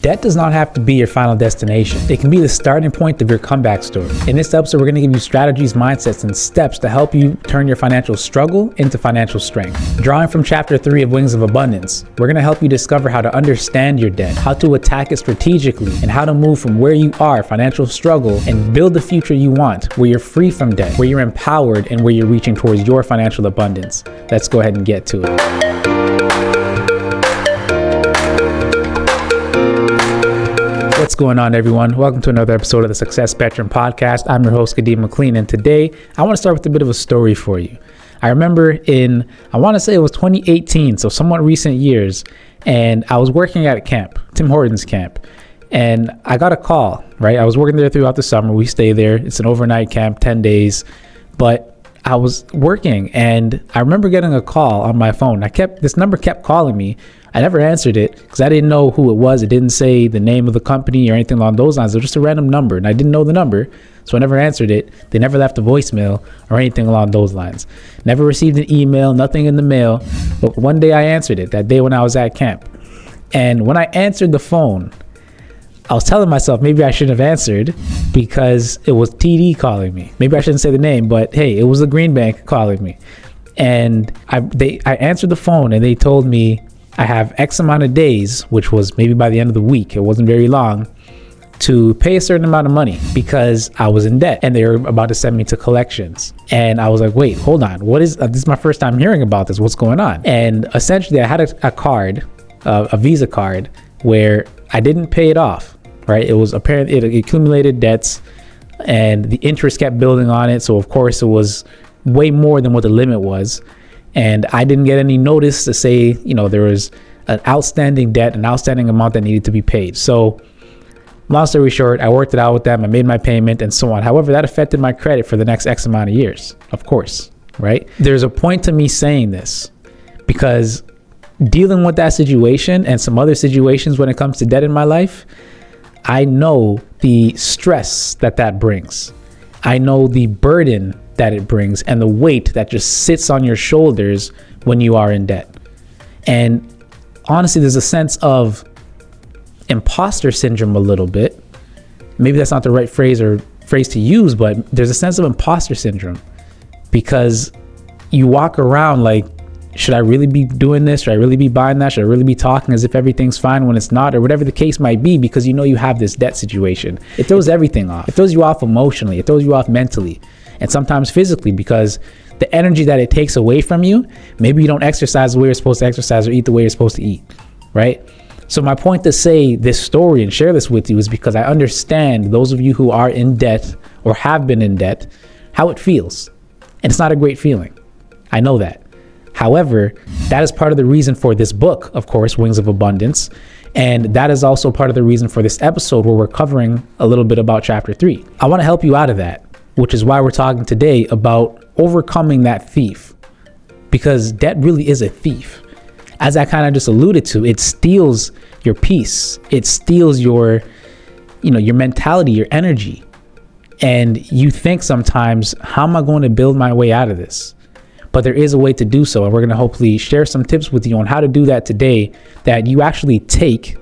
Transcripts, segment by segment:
Debt does not have to be your final destination. It can be the starting point of your comeback story. In this episode, we're going to give you strategies, mindsets, and steps to help you turn your financial struggle into financial strength. Drawing from chapter 3 of Wings of Abundance, we're going to help you discover how to understand your debt, how to attack it strategically, and how to move from where you are, financial struggle, and build the future you want, where you're free from debt, where you're empowered, and where you're reaching towards your financial abundance. Let's go ahead and get to it. What's going on, everyone? Welcome to another episode of the Success Spectrum Podcast. I'm your host, Kadeem McLean, and today I want to start with a bit of a story for you. I remember I want to say it was 2018, so somewhat recent years, and I was working at a camp, Tim Hortons camp, and I got a call, right? I was working there throughout the summer. We stay there. It's an overnight camp, 10 days, but I was working, and I remember getting a call on my phone. This number kept calling me. I never answered it because I didn't know who it was. It didn't say the name of the company or anything along those lines. It was just a random number, and I didn't know the number, so I never answered it. They never left a voicemail or anything along those lines. Never received an email, nothing in the mail. But one day I answered it, that day when I was at camp. And when I answered the phone, I was telling myself maybe I shouldn't have answered because it was TD calling me. Maybe I shouldn't say the name, but hey, it was the Green Bank calling me. And I answered the phone, and they told me I have X amount of days, which was maybe by the end of the week, it wasn't very long, to pay a certain amount of money because I was in debt and they were about to send me to collections. And I was like, wait, hold on. This is my first time hearing about this. What's going on? And essentially I had a card, a Visa card, where I didn't pay it off, right? It was apparently, it accumulated debts and the interest kept building on it. So of course it was way more than what the limit was. And I didn't get any notice to say, there was an outstanding debt, an outstanding amount that needed to be paid. So long story short, I worked it out with them. I made my payment and so on. However, that affected my credit for the next X amount of years, of course, right? There's a point to me saying this because dealing with that situation and some other situations when it comes to debt in my life, I know the stress that brings. I know the burden that it brings and the weight that just sits on your shoulders when you are in debt. And honestly, there's a sense of imposter syndrome a little bit. Maybe that's not the right phrase to use, but there's a sense of imposter syndrome because you walk around like, should I really be doing this? Should I really be buying that? Should I really be talking as if everything's fine when it's not, or whatever the case might be, because you have this debt situation. It throws everything off. It throws you off emotionally. It throws you off mentally, and sometimes physically, because the energy that it takes away from you, maybe you don't exercise the way you're supposed to exercise or eat the way you're supposed to eat, right? So my point to say this story and share this with you is because I understand those of you who are in debt or have been in debt, how it feels. And it's not a great feeling. I know that. However, that is part of the reason for this book, of course, Wings of Abundance. And that is also part of the reason for this episode where we're covering a little bit about chapter 3. I want to help you out of that, which is why we're talking today about overcoming that thief, because debt really is a thief. As I kind of just alluded to, it steals your peace. It steals your mentality, your energy. And you think sometimes, how am I going to build my way out of this? But there is a way to do so. And we're going to hopefully share some tips with you on how to do that today that you actually take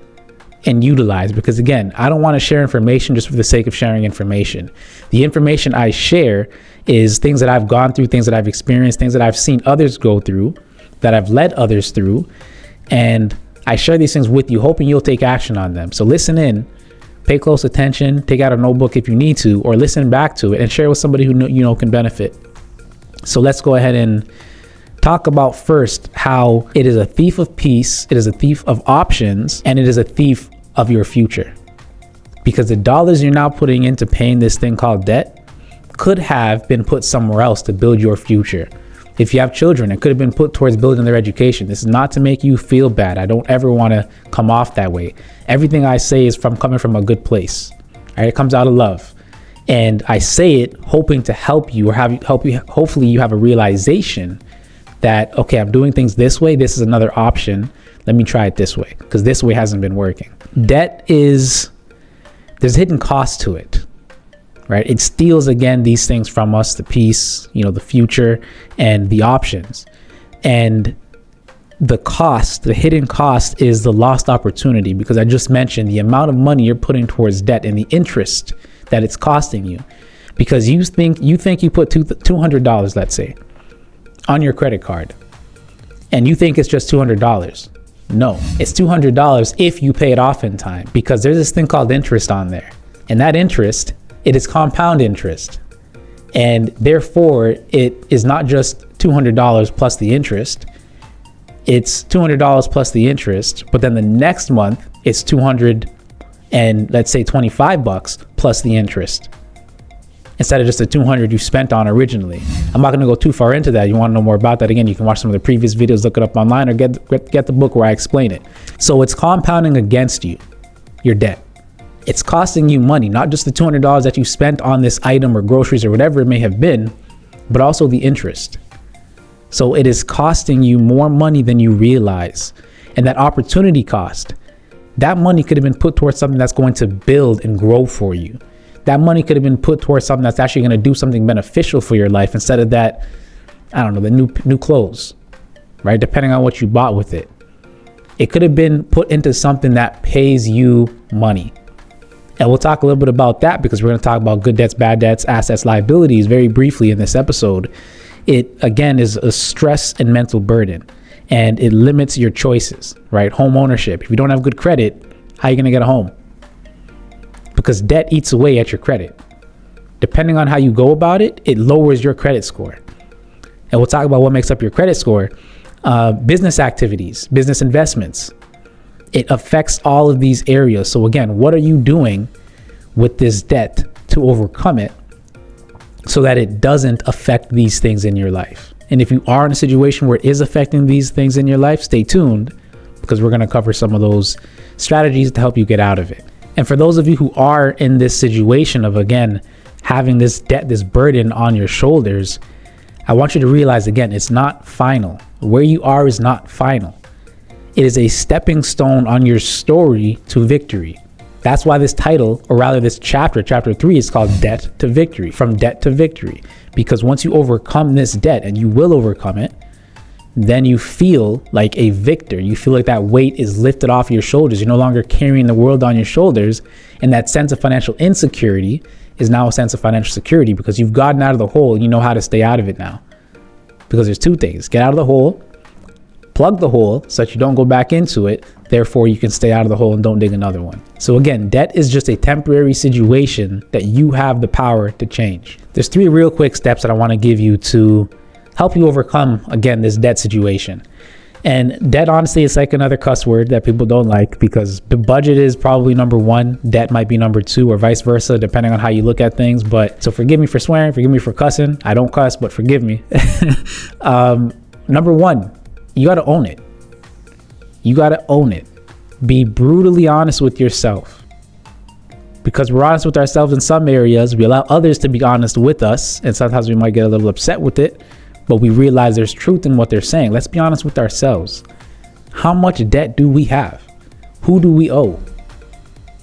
and utilize. Because again, I don't want to share information just for the sake of sharing information. The information I share is things that I've gone through, things that I've experienced, things that I've seen others go through, that I've led others through. And I share these things with you, hoping you'll take action on them. So listen in, pay close attention, take out a notebook if you need to, or listen back to it and share with somebody who can benefit. So let's go ahead and talk about first how it is a thief of peace, it is a thief of options, and it is a thief of your future. Because the dollars you're now putting into paying this thing called debt could have been put somewhere else to build your future. If you have children, it could have been put towards building their education. This is not to make you feel bad. I don't ever want to come off that way. Everything I say is coming from a good place. All right, it comes out of love. And I say it hoping to help you or hopefully you have a realization that, okay, I'm doing things this way. This is another option. Let me try it this way because this way hasn't been working. Debt there's hidden cost to it, right? It steals, again, these things from us, the peace, the future and the options. And the hidden cost is the lost opportunity, because I just mentioned the amount of money you're putting towards debt and the interest that it's costing you, because you think you put $200, let's say, on your credit card, and you think it's just $200. No, it's $200 if you pay it off in time, because there's this thing called interest on there, and that interest, it is compound interest, and therefore it is not just $200 plus the interest. It's $200 plus the interest, but then the next month it's 200 and let's say $25 plus the interest, instead of just the 200 you spent on originally. I'm not going to go too far into that. You want to know more about that, again, you can watch some of the previous videos, look it up online, or get the book where I explain it. So it's compounding against you, your debt. It's costing you money, not just the $200 that you spent on this item or groceries or whatever it may have been, but also the interest. So it is costing you more money than you realize. And that opportunity cost, that money could have been put towards something that's going to build and grow for you. That money could have been put towards something that's actually going to do something beneficial for your life, instead of that, I don't know, the new clothes, right? Depending on what you bought with it. It could have been put into something that pays you money. And we'll talk a little bit about that, because we're going to talk about good debts, bad debts, assets, liabilities very briefly in this episode. It, again, is a stress and mental burden, and it limits your choices, right? Home ownership. If you don't have good credit, how are you going to get a home? Because debt eats away at your credit. Depending on how you go about it, it lowers your credit score. And we'll talk about what makes up your credit score. Business activities, business investments. It affects all of these areas. So again, what are you doing with this debt to overcome it, so that it doesn't affect these things in your life? And if you are in a situation where it is affecting these things in your life, stay tuned, because we're going to cover some of those strategies to help you get out of it. And for those of you who are in this situation of, again, having this debt, this burden on your shoulders, I want you to realize, again, it's not final. Where you are is not final. It is a stepping stone on your story to victory. That's why this title, or rather this chapter 3, is called Debt to Victory, from debt to victory. Because once you overcome this debt, and you will overcome it, then you feel like a victor. You feel like that weight is lifted off your shoulders. You're no longer carrying the world on your shoulders. And that sense of financial insecurity is now a sense of financial security, because you've gotten out of the hole and you know how to stay out of it now. Because there's two things: get out of the hole, plug the hole so that you don't go back into it. Therefore, you can stay out of the hole and don't dig another one. So again, debt is just a temporary situation that you have the power to change. There's 3 real quick steps that I want to give you to help you overcome, again, this debt situation. And debt, honestly, is like another cuss word that people don't like, because the budget is probably number 1, debt might be number 2, or vice versa, depending on how you look at things. But so forgive me for swearing, forgive me for cussing. I don't cuss, but forgive me. Number 1, you got to own it. You got to own it. Be brutally honest with yourself, because we're honest with ourselves in some areas. We allow others to be honest with us, and sometimes we might get a little upset with it, but we realize there's truth in what they're saying. Let's be honest with ourselves. How much debt do we have? Who do we owe?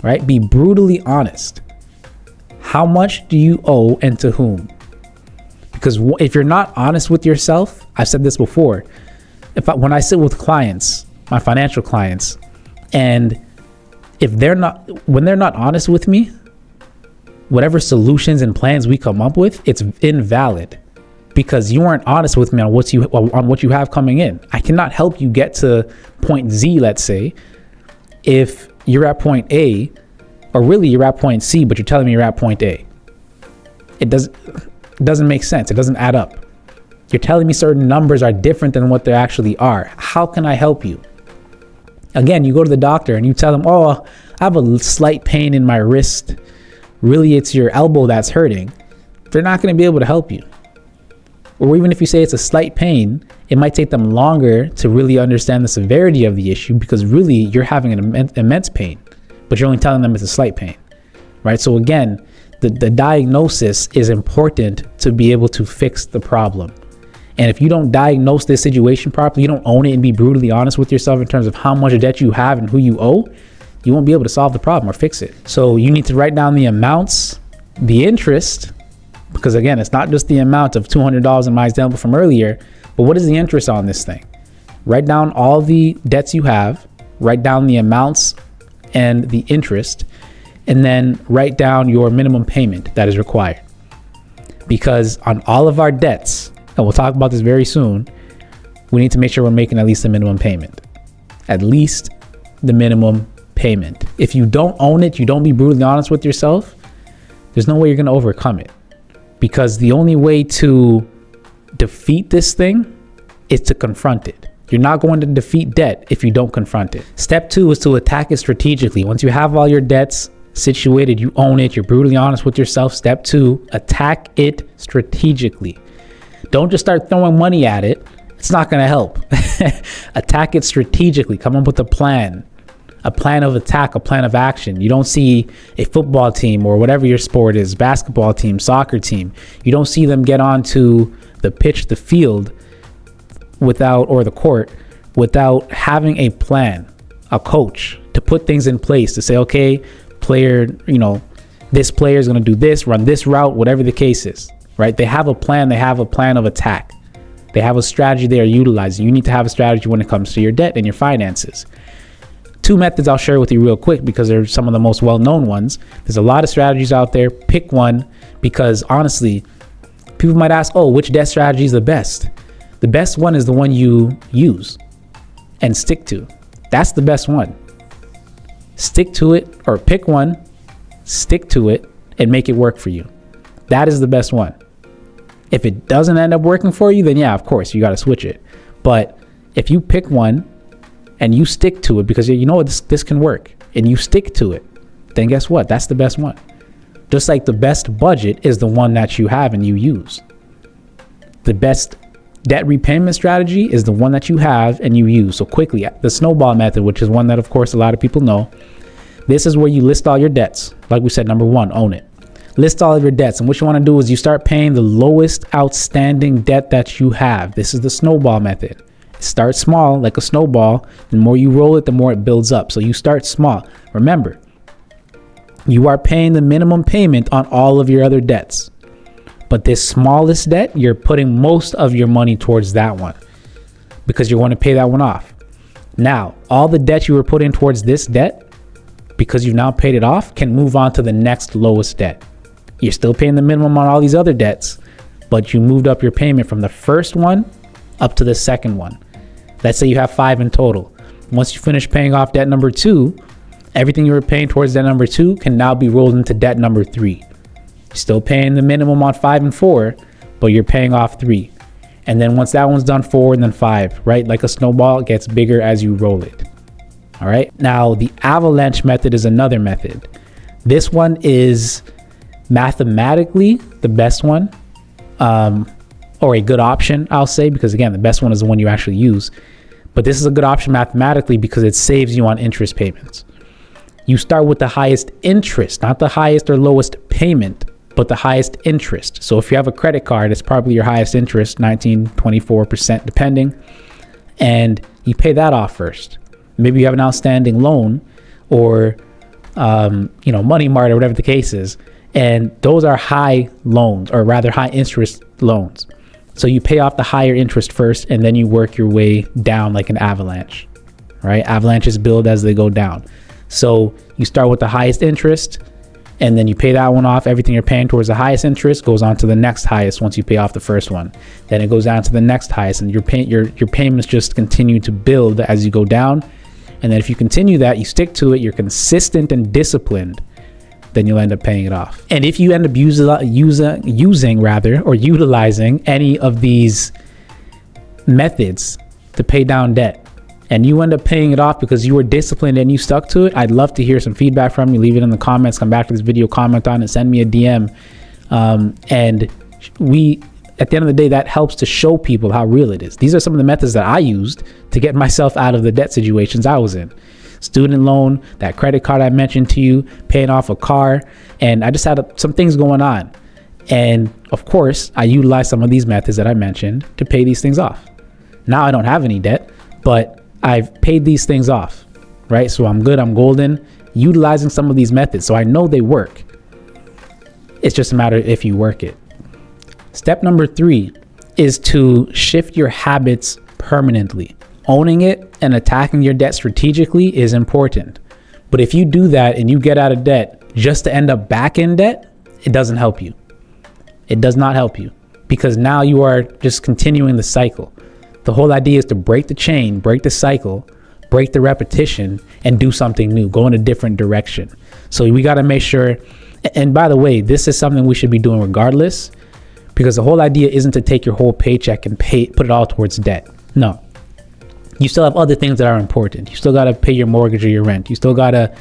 Right? Be brutally honest. How much do you owe, and to whom? Because if you're not honest with yourself, I've said this before, when I sit with clients, my financial clients, and when they're not honest with me, whatever solutions and plans we come up with, it's invalid, because you weren't honest with me on what you have coming in. I cannot help you get to point Z, let's say, if you're at point A, or really you're at point C, but you're telling me you're at point A. It doesn't make sense. It doesn't add up. You're telling me certain numbers are different than what they actually are. How can I help you? Again, you go to the doctor and you tell them, oh, I have a slight pain in my wrist. Really, it's your elbow that's hurting. They're not going to be able to help you. Or even if you say it's a slight pain, it might take them longer to really understand the severity of the issue, because really you're having an immense pain, but you're only telling them it's a slight pain, right? So again, the diagnosis is important to be able to fix the problem. And if you don't diagnose this situation properly, you don't own it and be brutally honest with yourself in terms of how much debt you have and who you owe, you won't be able to solve the problem or fix it. So you need to write down the amounts, the interest, because again, it's not just the amount of $200 in my example from earlier, but what is the interest on this thing? Write down all the debts you have, write down the amounts and the interest, and then write down your minimum payment that is required. Because on all of our debts, and we'll talk about this very soon, we need to make sure we're making at least the minimum payment. At least the minimum payment. If you don't own it, you don't be brutally honest with yourself, there's no way you're going to overcome it. Because the only way to defeat this thing is to confront it. You're not going to defeat debt if you don't confront it. Step 2 is to attack it strategically. Once you have all your debts situated, you own it, you're brutally honest with yourself. Step 2, attack it strategically. Don't just start throwing money at it. It's not going to help. Attack it strategically. Come up with a plan of attack, a plan of action. You don't see a football team or whatever your sport is, basketball team, soccer team. You don't see them get onto the pitch, the field, or the court without having a plan, a coach to put things in place to say, okay, player, this player is going to do this, run this route, whatever the case is, right? They have a plan. They have a plan of attack. They have a strategy they are utilizing. You need to have a strategy when it comes to your debt and your finances. 2 methods I'll share with you real quick because they're some of the most well-known ones. There's a lot of strategies out there. Pick one, because honestly, people might ask, oh, which debt strategy is the best? The best one is the one you use and stick to. That's the best one. Stick to it, or pick one, stick to it, and make it work for you. That is the best one. If it doesn't end up working for you, then yeah, of course, you got to switch it. But if you pick one and you stick to it because you know this can work and you stick to it, then guess what? That's the best one. Just like the best budget is the one that you have and you use. The best debt repayment strategy is the one that you have and you use. So quickly, the Snowball method, which is one that of course a lot of people know. This is where you list all your debts. Like we said, number 1, own it. List all of your debts. And what you want to do is you start paying the lowest outstanding debt that you have. This is the Snowball method. Start small like a snowball. The more you roll it, the more it builds up. So you start small. Remember, you are paying the minimum payment on all of your other debts. But this smallest debt, you're putting most of your money towards that one because you want to pay that one off. Now, all the debt you were putting towards this debt, because you've now paid it off, can move on to the next lowest debt. You're still paying the minimum on all these other debts, but you moved up your payment from the first one up to the second one. Let's say you have 5 in total. Once you finish paying off debt number 2, everything you were paying towards debt number 2 can now be rolled into debt number 3. Still paying the minimum on 5 and 4, but you're paying off 3. And then once that one's done, 4 and then 5, right? Like a snowball, it gets bigger as you roll it. All right. Now, the Avalanche method is another method. This one is mathematically the best one, or a good option, I'll say, because again, the best one is the one you actually use. But this is a good option mathematically because it saves you on interest payments. You start with the highest interest, not the highest or lowest payment, but the highest interest. So if you have a credit card, it's probably your highest interest, 19, 24% depending, and you pay that off first. Maybe you have an outstanding loan or, money mart or whatever the case is. And those are high loans, or rather high interest loans. So you pay off the higher interest first, and then you work your way down like an avalanche, right? Avalanches build as they go down. So you start with the highest interest, and then you pay that one off. Everything you're paying towards the highest interest goes on to the next highest once you pay off the first one. Then it goes down to the next highest, and your payments just continue to build as you go down. And then if you continue that, you stick to it, you're consistent and disciplined, then you'll end up paying it off. And if you end up utilizing any of these methods to pay down debt, and you end up paying it off because you were disciplined and you stuck to it, I'd love to hear some feedback from you. Leave it in the comments. Come back to this video, comment on it, send me a DM. And we, at the end of the day, that helps to show people how real it is. These are some of the methods that I used to get myself out of the debt situations I was in. Student loan, that credit card I mentioned to you, paying off a car, and I just had some things going on. And of course, I utilized some of these methods that I mentioned to pay these things off. Now I don't have any debt, but I've paid these things off, right? So I'm good, I'm golden, utilizing some of these methods. So I know they work. It's just a matter of if you work it. Step number 3 is to shift your habits permanently. owning it and attacking your debt strategically is important. But if you do that and you get out of debt just to end up back in debt, it doesn't help you. It does not help you, because now you are just continuing the cycle. The whole idea is to break the chain, break the cycle, break the repetition, and do something new, go in a different direction. So we got to make sure, and by the way, this is something we should be doing regardless, because the whole idea isn't to take your whole paycheck and put it all towards debt. No. You still have other things that are important. You still got to pay your mortgage or your rent. You still got to,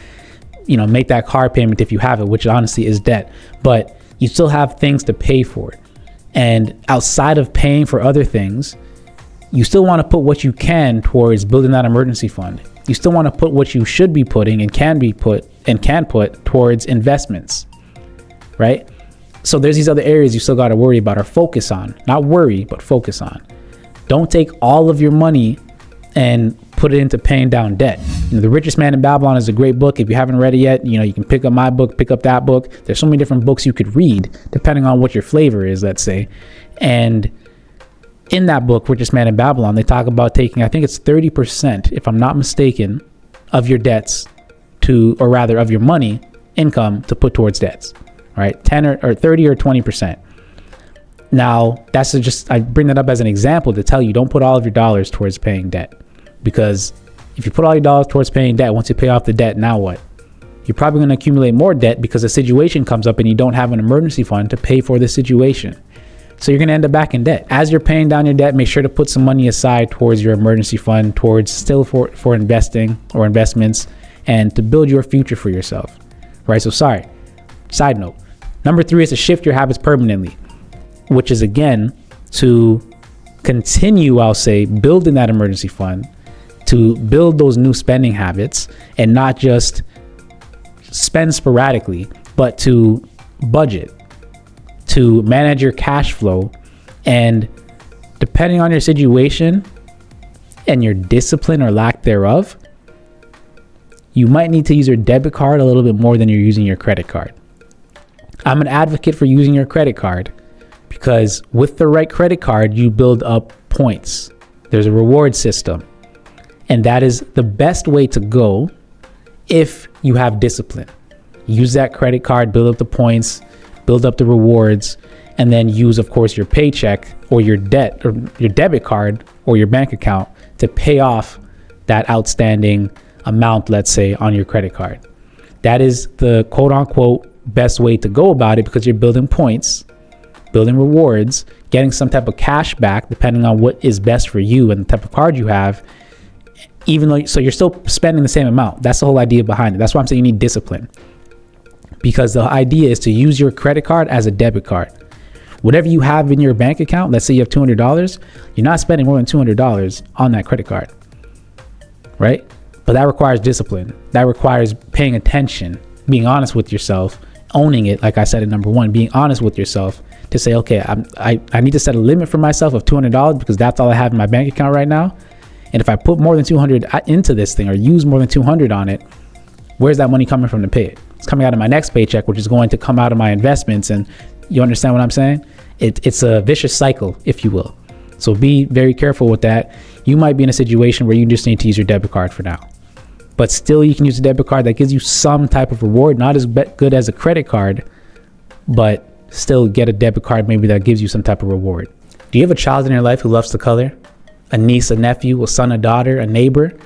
make that car payment if you have it, which honestly is debt. But you still have things to pay for. And outside of paying for other things, you still want to put what you can towards building that emergency fund. You still want to put what you should be putting and can put towards investments, right? So there's these other areas you still got to worry about or focus on. Not worry, but focus on. Don't take all of your money and put it into paying down debt. The Richest Man in Babylon is a great book. If you haven't read it yet, you can pick up my book, pick up that book. There's so many different books you could read depending on what your flavor is, let's say. And in that book, Richest Man in Babylon, they talk about taking, I think it's 30%, if I'm not mistaken, of your debts of your money income to put towards debts, right? 10 or 30 or 20%. Now, I bring that up as an example to tell you, don't put all of your dollars towards paying debt. Because if you put all your dollars towards paying debt, once you pay off the debt, now what? You're probably going to accumulate more debt because a situation comes up and you don't have an emergency fund to pay for the situation. So you're going to end up back in debt. As you're paying down your debt, make sure to put some money aside towards your emergency fund, for investing or investments, and to build your future for yourself, right? So side note, number 3 is to shift your habits permanently, which is again to continue, I'll say, building that emergency fund, to build those new spending habits and not just spend sporadically, but to budget, to manage your cash flow. And depending on your situation and your discipline or lack thereof, you might need to use your debit card a little bit more than you're using your credit card. I'm an advocate for using your credit card because with the right credit card, you build up points. There's a reward system. And that is the best way to go if you have discipline. Use that credit card, build up the points, build up the rewards, and then use, of course, your paycheck or your debt or your debit card or your bank account to pay off that outstanding amount, let's say, on your credit card. That is the quote unquote best way to go about it because you're building points, building rewards, getting some type of cash back depending on what is best for you and the type of card you have. So you're still spending the same amount. That's the whole idea behind it. That's why I'm saying you need discipline, because the idea is to use your credit card as a debit card. Whatever you have in your bank account, let's say you have $200, you're not spending more than $200 on that credit card, right? But that requires discipline. That requires paying attention, being honest with yourself, owning it. Like I said in number 1, being honest with yourself to say, okay, I need to set a limit for myself of $200 because that's all I have in my bank account right now. And if I put more than 200 into this thing or use more than 200 on it, where's that money coming from to pay it? It's coming out of my next paycheck, which is going to come out of my investments. And you understand what I'm saying? It's a vicious cycle, if you will. So be very careful with that. You might be in a situation where you just need to use your debit card for now. But still, you can use a debit card that gives you some type of reward, not as good as a credit card, but still get a debit card maybe that gives you some type of reward. Do you have a child in your life who loves to color? A niece, a nephew, a son, a daughter, a neighbor?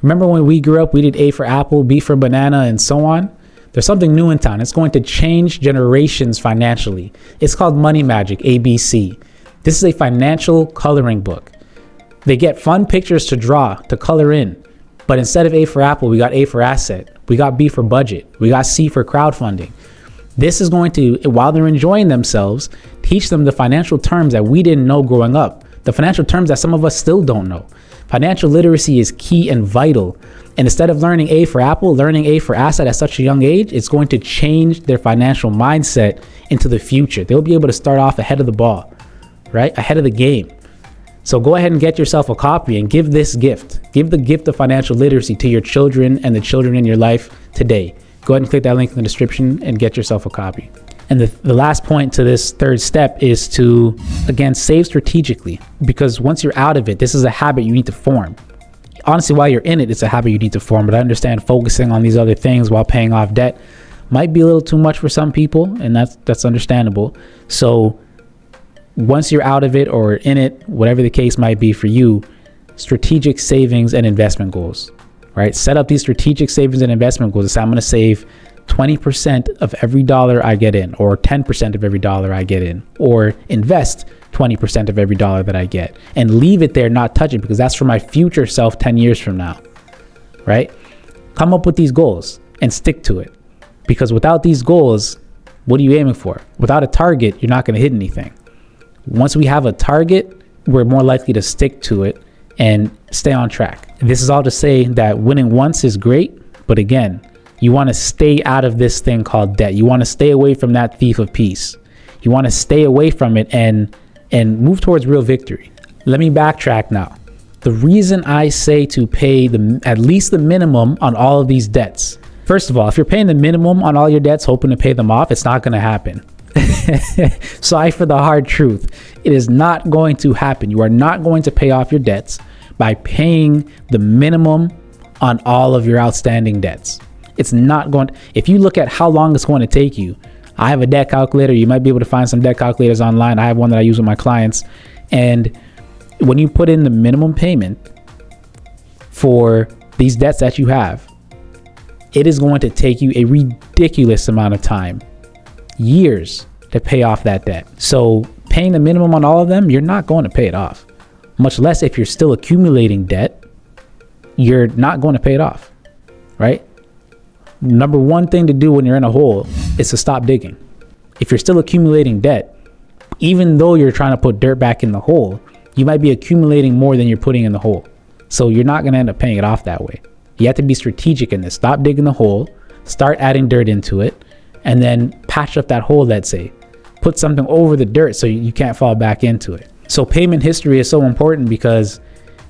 Remember when we grew up, we did A for apple, B for banana, and so on? There's something new in town. It's going to change generations financially. It's called Money Magic, ABC. This is a financial coloring book. They get fun pictures to draw, to color in. But instead of A for apple, we got A for asset. We got B for budget. We got C for crowdfunding. This is going to, while they're enjoying themselves, teach them the financial terms that we didn't know growing up. The financial terms that some of us still don't know. Financial literacy is key and vital. And instead of learning A for apple, learning A for asset at such a young age, it's going to change their financial mindset into the future. They'll be able to start off ahead of the ball, right? Ahead of the game. So go ahead and get yourself a copy and give this gift. Give the gift of financial literacy to your children and the children in your life today. Go ahead and click that link in the description and get yourself a copy. And the last point to this third step is to, again, save strategically, because once you're out of it, this is a habit you need to form. Honestly, while you're in it, it's a habit you need to form. But I understand focusing on these other things while paying off debt might be a little too much for some people, and that's understandable. So once you're out of it or in it, whatever the case might be for you, strategic savings and investment goals, right? Set up these strategic savings and investment goals. So I'm going to save 20% of every dollar I get in, or 10% of every dollar I get in, or invest 20% of every dollar that I get, and leave it there, not touch it, because that's for my future self 10 years from now, right? Come up with these goals and stick to it, because without these goals, what are you aiming for? Without a target, you're not going to hit anything. Once we have a target, we're more likely to stick to it and stay on track. This is all to say that winning once is great, but again, you want to stay out of this thing called debt. You want to stay away from that thief of peace. You want to stay away from it and move towards real victory. Let me backtrack now. The reason I say to pay at least the minimum on all of these debts. First of all, if you're paying the minimum on all your debts, hoping to pay them off, it's not going to happen. Sorry for the hard truth. It is not going to happen. You are not going to pay off your debts by paying the minimum on all of your outstanding debts. It's not going to, if you look at how long it's going to take you, I have a debt calculator. You might be able to find some debt calculators online. I have one that I use with my clients. And when you put in the minimum payment for these debts that you have, it is going to take you a ridiculous amount of time, years, to pay off that debt. So paying the minimum on all of them, you're not going to pay it off. Much less if you're still accumulating debt, you're not going to pay it off, right? Number one thing to do when you're in a hole is to stop digging. If you're still accumulating debt, even though you're trying to put dirt back in the hole, you might be accumulating more than you're putting in the hole. So you're not going to end up paying it off that way. You have to be strategic in this. Stop digging the hole, start adding dirt into it, and then patch up that hole, let's say. Put something over the dirt so you can't fall back into it. So payment history is so important because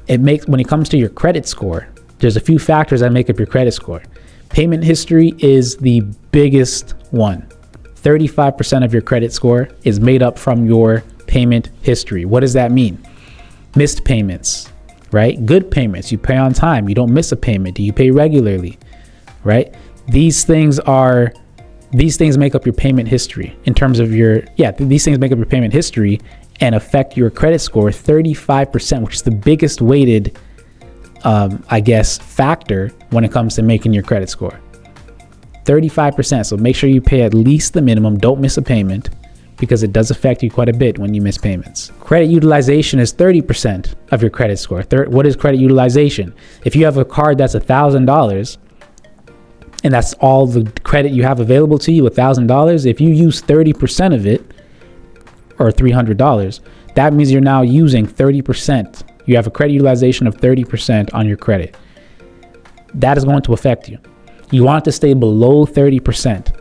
when it comes to your credit score, there's a few factors that make up your credit score. Payment history is the biggest one. 35% of your credit score is made up from your payment history. What does that mean? Missed payments, right? Good payments. You pay on time. You don't miss a payment. Do you pay regularly, right? These things make up your payment history in terms of these things make up your payment history and affect your credit score 35%, which is the biggest weighted factor when it comes to making your credit score. 35%. So make sure you pay at least the minimum. Don't miss a payment, because it does affect you quite a bit when you miss payments. Credit utilization is 30% of your credit score. What is credit utilization? If you have a card that's $1,000 and that's all the credit you have available to you, $1,000, if you use 30% of it, or $300, that means you're now using 30%. You have a credit utilization of 30% on your credit. That is going to affect you. You want it to stay below 30%.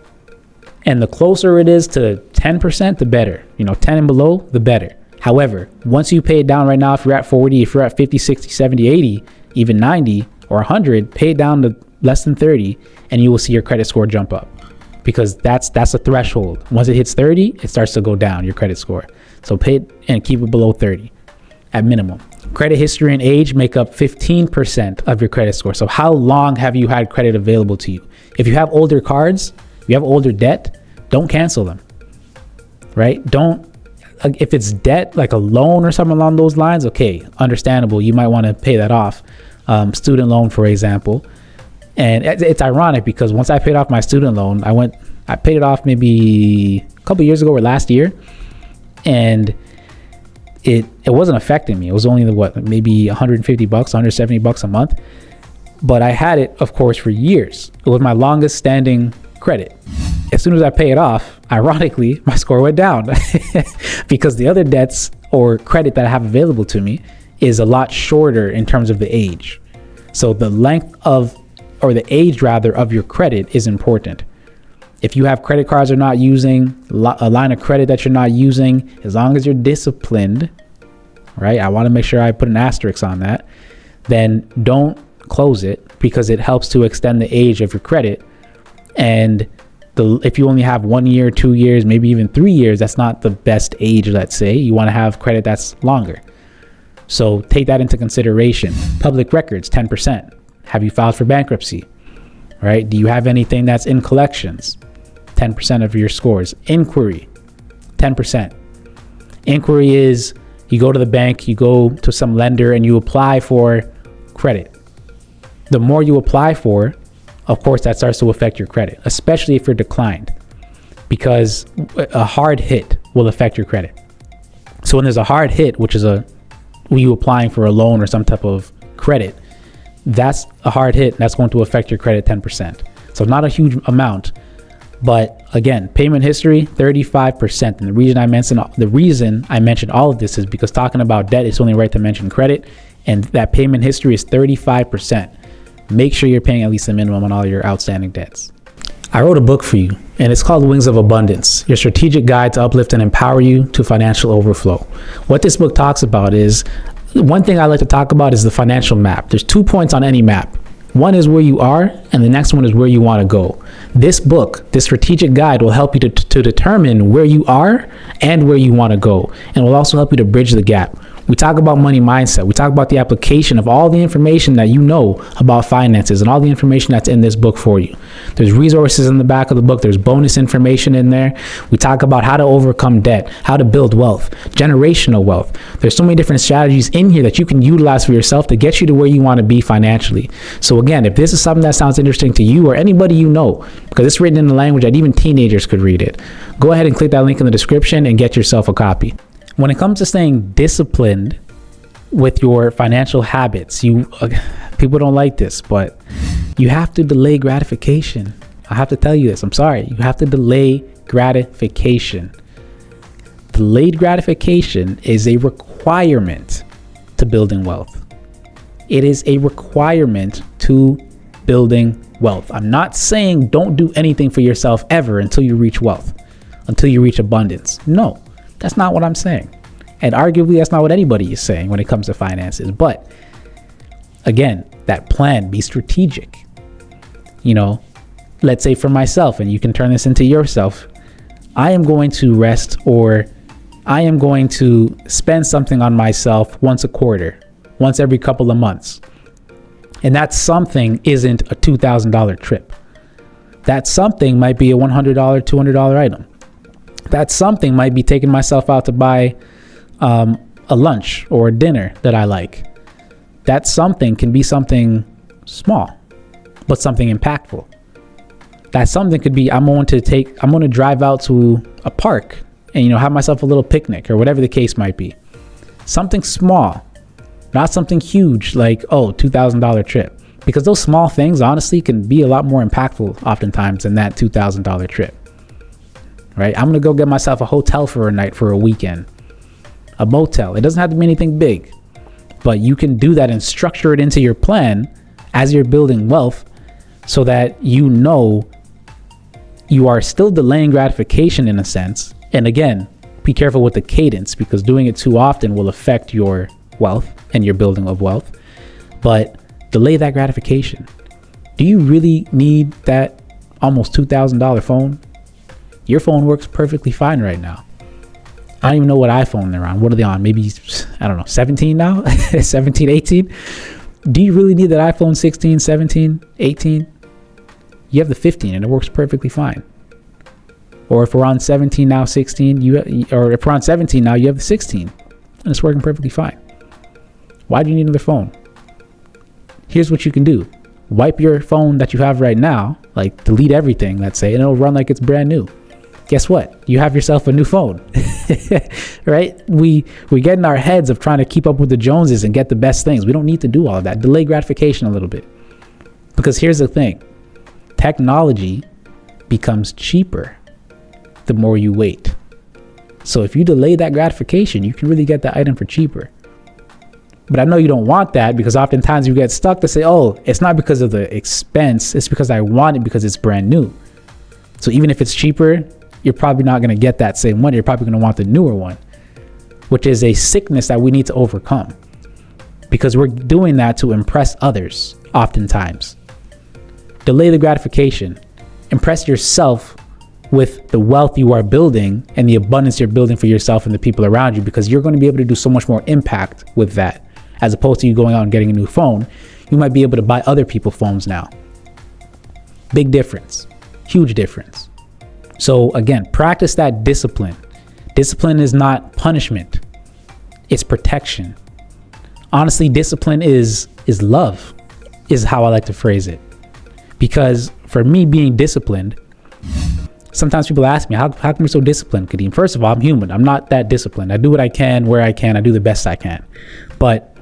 And the closer it is to 10%, the better. 10 and below, the better. However, once you pay it down right now, if you're at 40, if you're at 50, 60, 70, 80, even 90 or 100, pay it down to less than 30 and you will see your credit score jump up, because that's a threshold. Once it hits 30, it starts to go down, your credit score. So pay it and keep it below 30 at minimum. Credit history and age make up 15% of your credit score. So how long have you had credit available to you? If you have older cards, if you have older debt, don't cancel them, right? If it's debt, like a loan or something along those lines, okay, understandable. You might want to pay that off. Student loan, for example. And it's ironic because once I paid off my student loan, I paid it off maybe a couple years ago or last year. And it wasn't affecting me. It was only maybe $150, $170 a month. But I had it, of course, for years. It was my longest standing credit. As soon as I pay it off, ironically, my score went down because the other debts or credit that I have available to me is a lot shorter in terms of the age. So the length of, or the age rather, of your credit is important. If you have credit cards you're not using, a line of credit that you're not using, as long as you're disciplined, right? I want to make sure I put an asterisk on that. Then don't close it, because it helps to extend the age of your credit. And If you only have 1 year, 2 years, maybe even 3 years, that's not the best age, let's say. You want to have credit that's longer. So take that into consideration. Public records, 10%. Have you filed for bankruptcy? Right? Do you have anything that's in collections? 10% of your scores. Inquiry, 10%. Inquiry is you go to the bank, you go to some lender, and you apply for credit. The more you apply for, of course, that starts to affect your credit, especially if you're declined, because a hard hit will affect your credit. So when there's a hard hit, which is you applying for a loan or some type of credit, that's a hard hit. That's going to affect your credit 10%. So not a huge amount, but again, payment history, 35%. And the reason I mentioned all of this is because talking about debt, it's only right to mention credit, and that payment history is 35%. Make sure you're paying at least the minimum on all your outstanding debts. I wrote a book for you, and it's called Wings of Abundance, your strategic guide to uplift and empower you to financial overflow. What this book talks about is, one thing I like to talk about is the financial map. There's 2 points on any map. One is where you are, and the next one is where you want to go. This book, this strategic guide, will help you to determine where you are and where you want to go, and will also help you to bridge the gap. We talk about money mindset. We talk about the application of all the information that you know about finances and all the information that's in this book for you. There's resources in the back of the book. There's bonus information in there. We talk about how to overcome debt, how to build wealth, generational wealth. There's so many different strategies in here that you can utilize for yourself to get you to where you want to be financially. So again, if this is something that sounds interesting to you or anybody you know, because it's written in a language that even teenagers could read it, go ahead and click that link in the description and get yourself a copy. When it comes to staying disciplined with your financial habits, people don't like this, but you have to delay gratification. I have to tell you this. I'm sorry. You have to delay gratification. Delayed gratification is a requirement to building wealth. It is a requirement to building wealth. I'm not saying don't do anything for yourself ever until you reach wealth, until you reach abundance. No. That's not what I'm saying. And arguably, that's not what anybody is saying when it comes to finances. But again, that plan, be strategic. Let's say for myself, and you can turn this into yourself, I am going to rest, or I am going to spend something on myself once a quarter, once every couple of months. And that something isn't a $2,000 trip. That something might be a $100, $200 item. That something might be taking myself out to buy a lunch or a dinner that I like. That something can be something small, but something impactful. That something could be, I'm going to drive out to a park and, have myself a little picnic or whatever the case might be. Something small, not something huge like, $2,000 trip. Because those small things, honestly, can be a lot more impactful oftentimes than that $2,000 trip. Right? I'm going to go get myself a hotel for a night, for a weekend, a motel. It doesn't have to be anything big, but you can do that and structure it into your plan as you're building wealth so that you are still delaying gratification in a sense. And again, be careful with the cadence, because doing it too often will affect your wealth and your building of wealth. But delay that gratification. Do you really need that almost $2,000 phone? Your phone works perfectly fine right now. I don't even know what iPhone they're on. What are they on? Maybe, 17 now? 17, 18? Do you really need that iPhone 16, 17, 18? You have the 15 and it works perfectly fine. Or if we're on 17 now, 16, or if we're on 17 now, you have the 16 and it's working perfectly fine. Why do you need another phone? Here's what you can do. Wipe your phone that you have right now, like delete everything, let's say, and it'll run like it's brand new. Guess what? You have yourself a new phone, right? We get in our heads of trying to keep up with the Joneses and get the best things. We don't need to do all of that. Delay gratification a little bit. Because here's the thing. Technology becomes cheaper the more you wait. So if you delay that gratification, you can really get that item for cheaper. But I know you don't want that, because oftentimes you get stuck to say, it's not because of the expense. It's because I want it because it's brand new. So even if it's cheaper, you're probably not going to get that same one. You're probably going to want the newer one, which is a sickness that we need to overcome, because we're doing that to impress others oftentimes. Delay the gratification. Impress yourself with the wealth you are building and the abundance you're building for yourself and the people around you, because you're going to be able to do so much more impact with that. As opposed to you going out and getting a new phone, you might be able to buy other people's phones now. Big difference, huge difference. So again, practice that discipline. Discipline is not punishment, it's protection. Honestly, discipline is love, is how I like to phrase it. Because for me, being disciplined, sometimes people ask me, how come you're so disciplined, Kadeem? First of all, I'm human. I'm not that disciplined. I do what I can, where I can. I do the best I can. But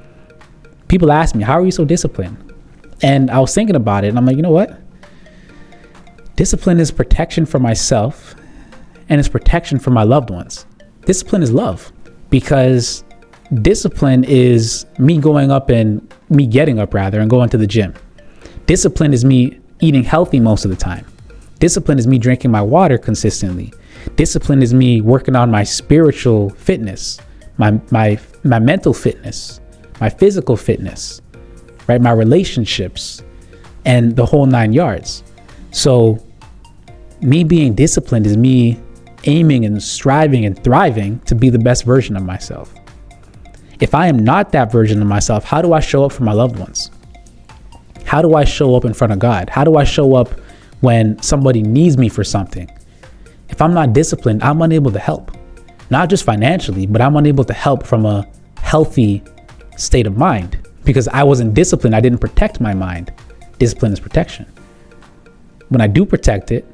people ask me, how are you so disciplined? And I was thinking about it, and I'm like, you know what? Discipline is protection for myself, and it's protection for my loved ones. Discipline is love, because discipline is me getting up and going to the gym. Discipline is me eating healthy most of the time. Discipline is me drinking my water consistently. Discipline is me working on my spiritual fitness, my mental fitness, my physical fitness, right? My relationships, and the whole 9 yards. So me being disciplined is me aiming and striving and thriving to be the best version of myself. If I am not that version of myself, how do I show up for my loved ones? How do I show up in front of God? How do I show up when somebody needs me for something? If I'm not disciplined, I'm unable to help. Not just financially, but I'm unable to help from a healthy state of mind, because I wasn't disciplined. I didn't protect my mind. Discipline is protection. When I do protect it,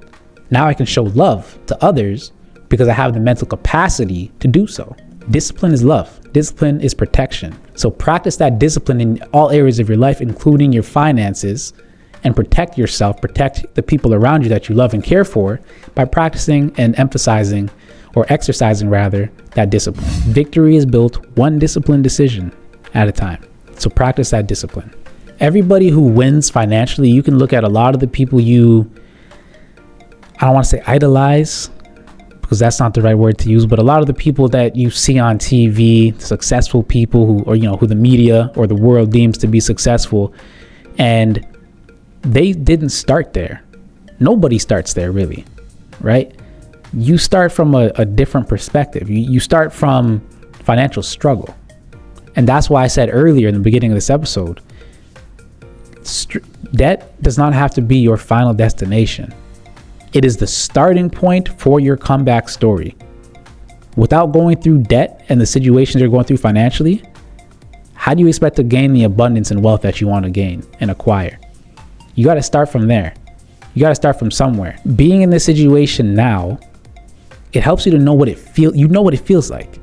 now I can show love to others because I have the mental capacity to do so. Discipline is love. Discipline is protection. So practice that discipline in all areas of your life, including your finances, and protect yourself, protect the people around you that you love and care for by practicing and exercising that discipline. Victory is built one disciplined decision at a time. So practice that discipline. Everybody who wins financially, you can look at a lot of the people I don't want to say idolize, because that's not the right word to use, but a lot of the people that you see on TV, successful people who the media or the world deems to be successful, and they didn't start there. Nobody starts there, really, right? You start from a different perspective. You start from financial struggle. And that's why I said earlier in the beginning of this episode, debt does not have to be your final destination. It is the starting point for your comeback story. Without going through debt and the situations you're going through financially, how do you expect to gain the abundance and wealth that you want to gain and acquire? You got to start from there. You got to start from somewhere. Being in this situation now, it helps you to know what it feels like.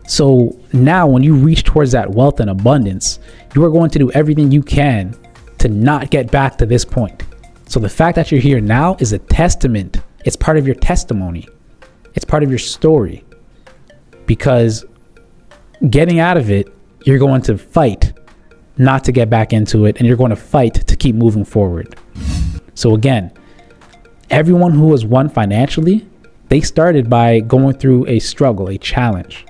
So now when you reach towards that wealth and abundance, you are going to do everything you can to not get back to this point. So the fact that you're here now is a testament. It's part of your testimony. It's part of your story. Because getting out of it, you're going to fight not to get back into it, and you're going to fight to keep moving forward. So again, everyone who has won financially, they started by going through a struggle, a challenge,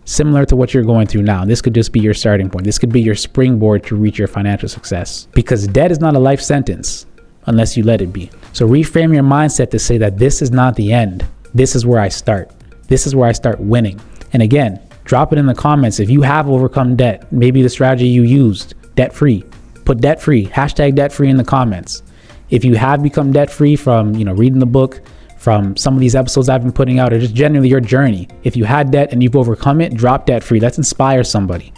similar to what you're going through now. This could just be your starting point. This could be your springboard to reach your financial success, because debt is not a life sentence unless you let it be. So reframe your mindset to say that this is not the end. This is where I start. This is where I start winning. And again, drop it in the comments if you have overcome debt. Maybe the strategy you used, debt free. Put debt free, hashtag debt free in the comments. If you have become debt free from reading the book, from some of these episodes I've been putting out, or just generally your journey, if you had debt and you've overcome it, drop debt free. Let's inspire somebody.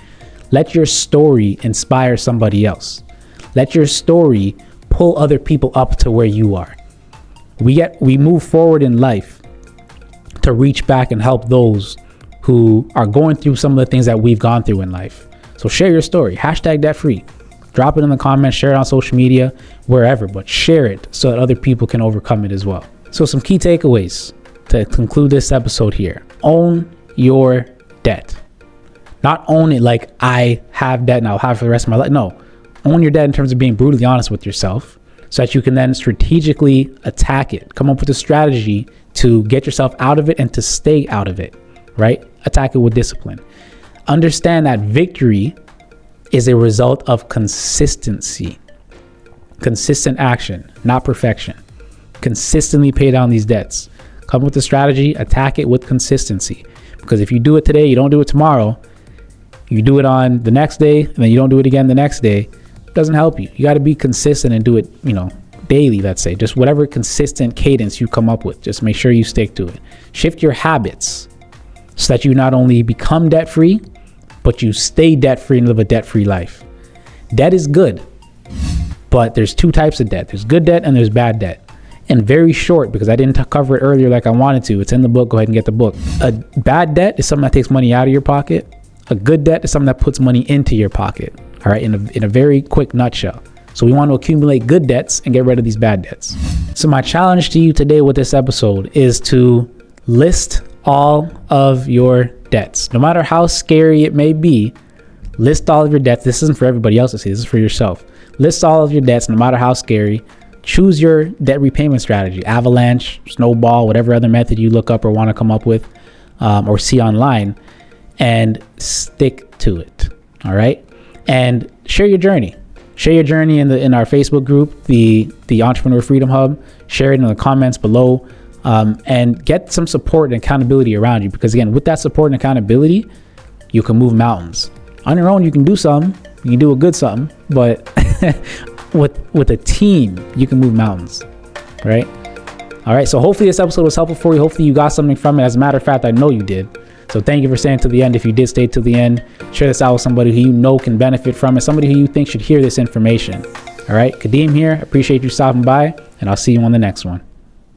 Let your story inspire somebody else. Let your story pull other people up to where you are. We move forward in life to reach back and help those who are going through some of the things that we've gone through in life. So share your story, hashtag debt free. Drop it in the comments, share it on social media, wherever, but share it so that other people can overcome it as well. So some key takeaways to conclude this episode here. Own your debt. Not own it like I have debt and I'll have it for the rest of my life. No, own your debt in terms of being brutally honest with yourself so that you can then strategically attack it. Come up with a strategy to get yourself out of it and to stay out of it, right? Attack it with discipline. Understand that victory is a result of consistency. Consistent action, not perfection. Consistently pay down these debts. Come up with a strategy, attack it with consistency. Because if you do it today, you don't do it tomorrow, you do it on the next day, and then you don't do it again the next day, it doesn't help you. You got to be consistent and do it, daily, let's say. Just whatever consistent cadence you come up with, just make sure you stick to it. Shift your habits so that you not only become debt-free, but you stay debt-free and live a debt-free life. Debt is good, but there's two types of debt. There's good debt and there's bad debt. And very short, because I didn't cover it earlier like I wanted to. It's in the book. Go ahead and get the book. A bad debt is something that takes money out of your pocket. A good debt is something that puts money into your pocket. All right, in a very quick nutshell. So we want to accumulate good debts and get rid of these bad debts. So my challenge to you today with this episode is to list all of your debts. No matter how scary it may be, list all of your debts. This isn't for everybody else to see. This is for yourself. List all of your debts, no matter how scary. Choose your debt repayment strategy. Avalanche, Snowball, whatever other method you look up or want to come up with or see online, and stick to it. All right. And share your journey. Share your journey in our Facebook group, the Entrepreneur Freedom Hub. Share it in the comments below, and get some support and accountability around you. Because again, with that support and accountability, you can move mountains. On your own, you can do something. You can do a good something, but with a team, you can move mountains, right? All right. So hopefully this episode was helpful for you. Hopefully you got something from it. As a matter of fact, I know you did. So thank you for staying to the end. If you did stay to the end, share this out with somebody who you know can benefit from it, somebody who you think should hear this information. All right, Kadeem here. Appreciate you stopping by, and I'll see you on the next one.